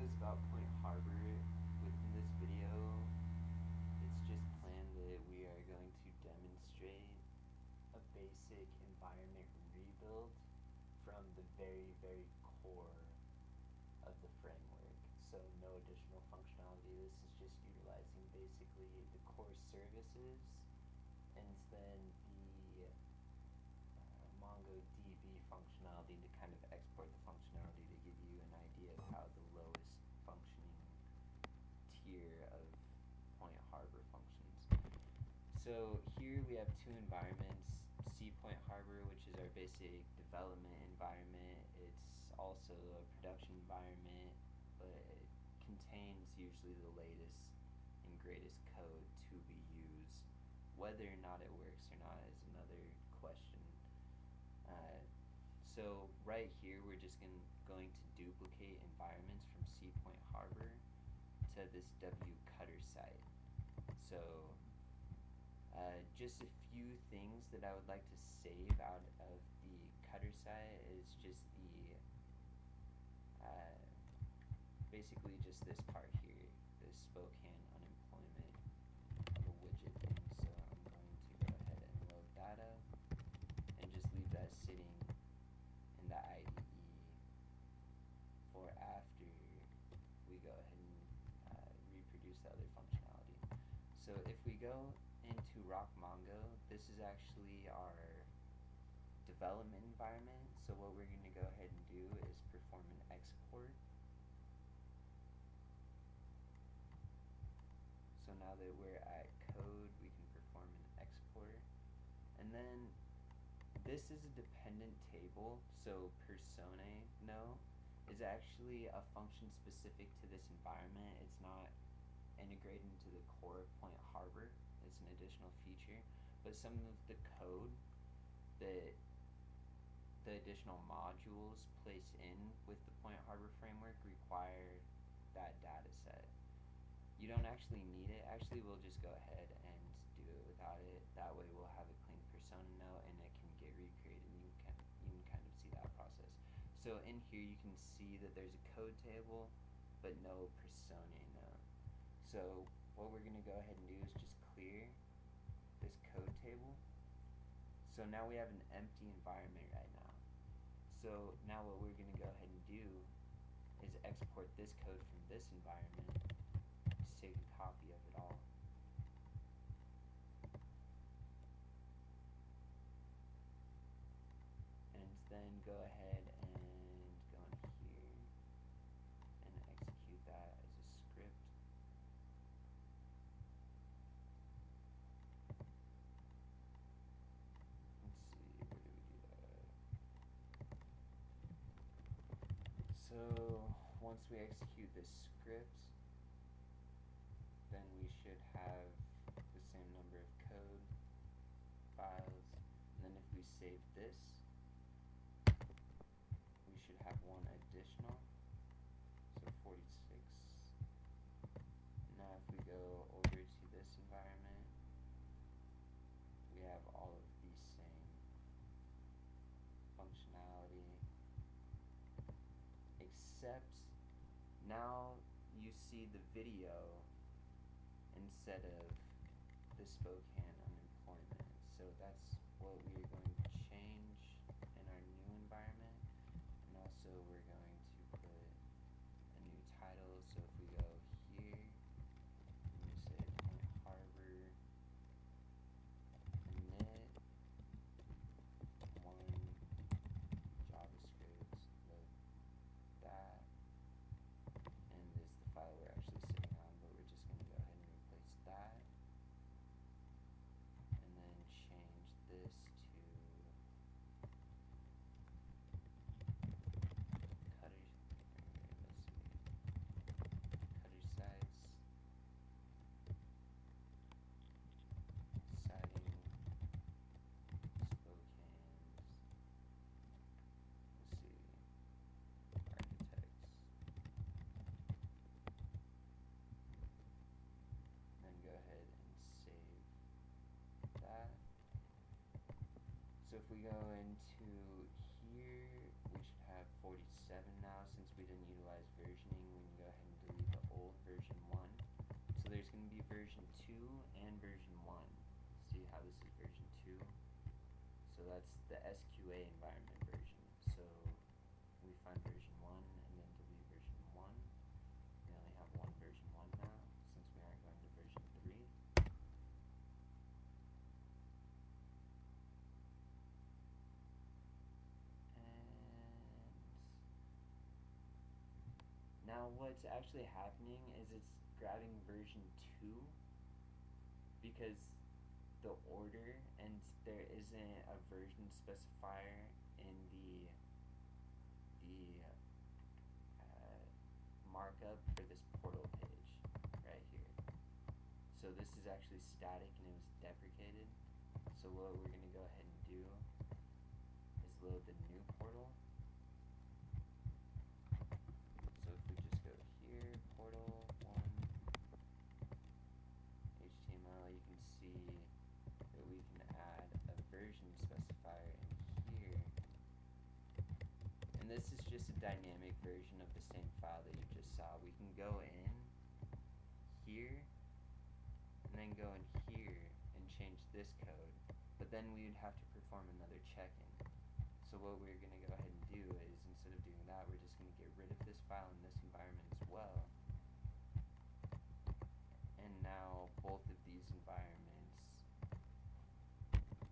guys about PointHarbor. Within this video, it's just planned that we are going to demonstrate a basic environment rebuild from the very core of the framework. So no additional functionality. This is just utilizing basically the core services and then the MongoDB functionality to kind of export the functionality to give you an idea of how the lowest functioning tier of PointHarbor functions. So here we have two environments, C PointHarbor, which is our basic development environment. It's also a production environment, but it contains usually the latest and greatest code to be used. Whether or not it works or not is another question. So right here we're just going to duplicate environments from C PointHarbor to this W cutter site. So just a few things that I would like to save out of the cutter site is just the basically just this part here, this Spokane unemployment little widget thing. So I'm going to go ahead and load that up and just leave that sitting in the IDE for after we go ahead and reproduce the other functionality. So if we go into RockMongo, this is actually our development environment. So what we're going to go ahead and do is perform an export. So now that we're at code, we can perform an export. And then this is a dependent table, so persona no is actually a function specific to this environment. It's not integrated into the core of PointHarbor. It's an additional feature, but some of the code that the additional modules placed in with the PointHarbor framework require that data set. You don't actually need it. Actually, we'll just go ahead and do it without it. That way we'll have a clean persona node and it can get recreated, and you can kind of see that process. So in here you can see that there's a code table but no persona node. So what we're going to go ahead and do is just clear this code table. So now we have an empty environment right now. So now what we're going to go ahead and do is export this code from this environment. Just take a copy of it all. And then go ahead and go in here and execute that as a script. Let's see, where do we do that? So once we execute this script, then we should have the same number of code files. And then if we save this, we should have one additional, so 46. Now if we go over to this environment, we have all of these same functionality, except now you see the video instead of the Spokane unemployment. So that's what we're going to change in our new environment. And also we're going to put a new title. So if we go here and we say PointHarbor init 1 JavaScript, load that, and this is the file we're actually sitting on, but we're just going to go ahead and replace that, and then change this to cutter, let's see, cutter sites, citing Spokane's, let's see, architects, then go ahead and save that. So if we go into here, we should have 47 now. Since we didn't utilize versioning, we can go ahead version 2 and version 1. See how this is version 2? So that's the SQA environment version. So we find version 1 and then delete version 1. We only have one version 1 now since we aren't going to version 3. Now what's actually happening is it's grabbing version 2 because the order, and there isn't a version specifier in the markup for this portal page right here. So this is actually static and it was deprecated. So what we're going to go ahead and do is load the new portal. So if we just go here, portal 1, HTML, you can see that we can add a version specifier in here. And this is just a dynamic version of the same file that you just saw. We can go in here and then go in here and change this code, but then we would have to perform another check-in. So what we're going to go ahead and do is, instead of doing that, we're just going to get rid of this file in this environment as well. And now both of these environments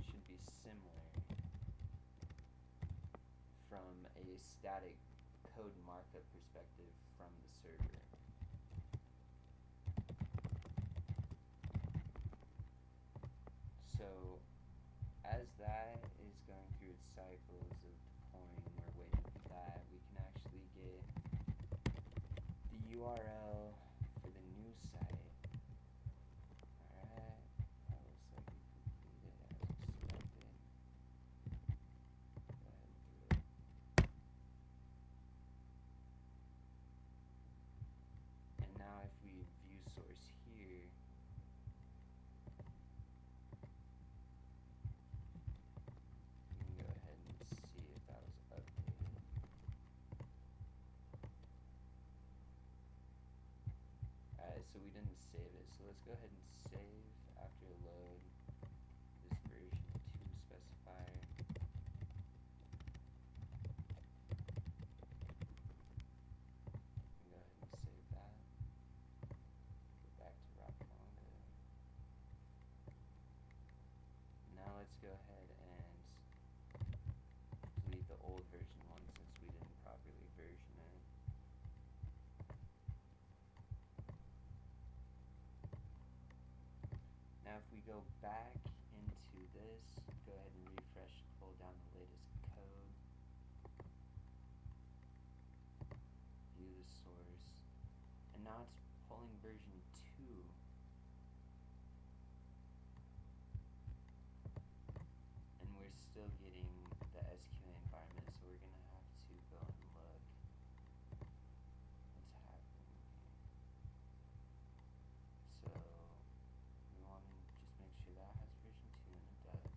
should be similar from a static code markup perspective from the server. So as that is going through its cycles of deploying, we're waiting for that, we can actually get the URL for the new site. Alright, that looks like we completed as expected. Go ahead and do it. And now if we view source here, we can go ahead and see if that was updated. Alright, so we didn't save it. So let's go ahead and save after load this version 2 specifier. Go ahead and save that. Go back to RockMongo. Now let's go ahead and delete the old version 1 since we didn't properly version it. Now if we go back into this, go ahead and refresh, pull down the latest code, view the source, and now it's pulling version 2. And we're still getting the SQA environment, so we're going to have to go and look what's happening here. So we want to just make sure that has version 2, and it does.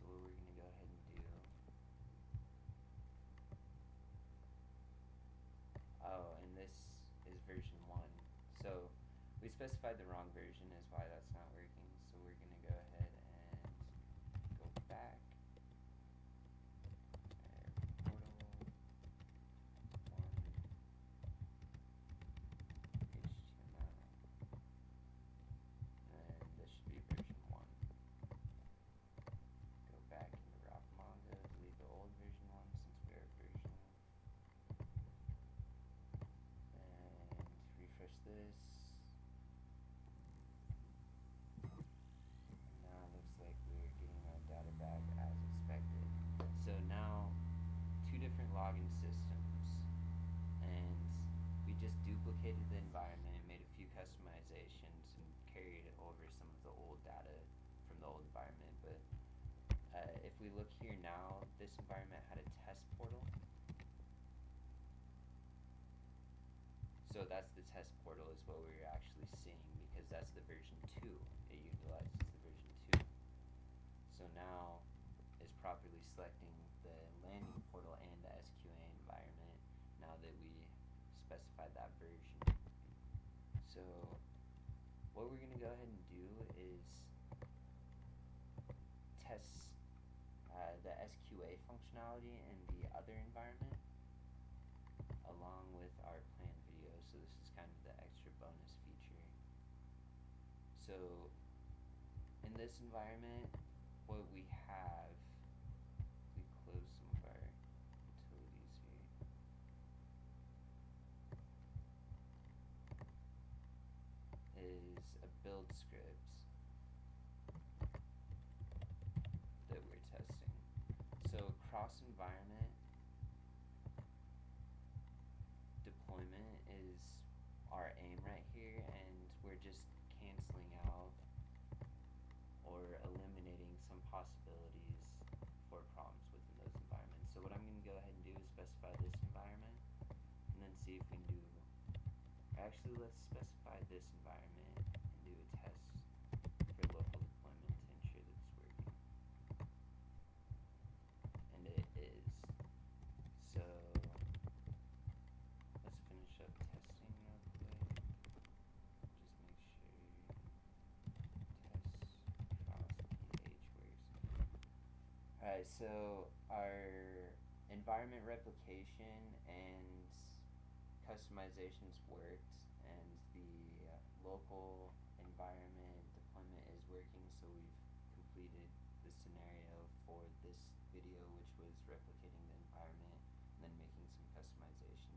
So what we're going to go ahead and do, oh, and this is version 1. So we specified the wrong version is why that's not working. So we're going to go ahead and go back. Portal 1 HTML. And this should be version 1. Go back into RockMongo, delete the old version 1 since we are versioning. And refresh this. Now it looks like we're getting our data back as expected. So now, two different login systems, and we just duplicated the environment, made a few customizations, and carried over some of the old data from the old environment. But if we look here now, this environment had a test portal. So that's the test portal is what we're actually seeing because that's the version 2. It utilizes the version 2. So now it's properly selecting the landing portal and the SQA environment now that we specified that version. So what we're going to go ahead and do is test the SQA functionality in the other environment along with our plan video. So this is kind of the extra bonus feature. So in this environment, what we have, we close some of our utilities here. Is a build script that we're testing. So cross environment deployment is our aim right here, and we're just canceling out or eliminating some possibilities for problems within those environments. So what I'm going to go ahead and do is specify this environment and then see if we can do, actually let's specify this environment and do a test for local deployment to ensure that it's working. And it is. So let's finish up testing real quick. Just make sure test cross ph works. Alright, so our environment replication and customizations worked, and the local environment deployment is working, so we've completed the scenario for this video, which was replicating the environment and then making some customizations.